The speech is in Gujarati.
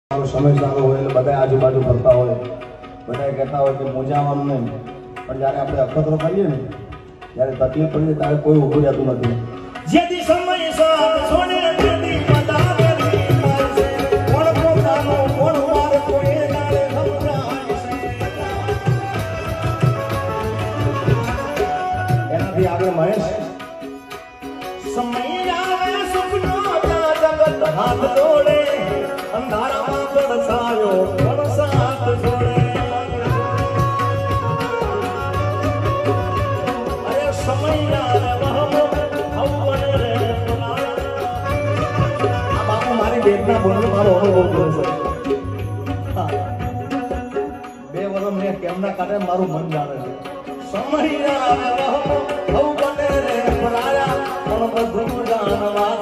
સમય સારો હોય એટલે બધા આજુબાજુ ફરતા હોય, બધા કહેતા હોય કે મોજાવાનું નહીં, પણ જ્યારે આપણે અખતરો કરીએ ને ત્યારે તકલીફ પડી ત્યારે કોઈ ઊભું રહેતું નથી. જેથી સમય સાથ સોને તેની મદા કરી મારશે, કોણ પોતાનો કોણ વાર કોઈ નાળે સમજાશે. એનાથી આગળ મહેશ સમય આવે સુખનો જગત હાથ જોડે, અંધારામાં પડસાયો પડસાત જોડે. અરે સમય આવે હવને રે આ બાપુ મારી બેટના બોલનો મારો અનુભવ થયો છે. 2 વર્ષ મેં કેમના કાઢે મારું મન જાણે છે. સમય આવે હવને રે પરાયા, પણ બધું જાણવા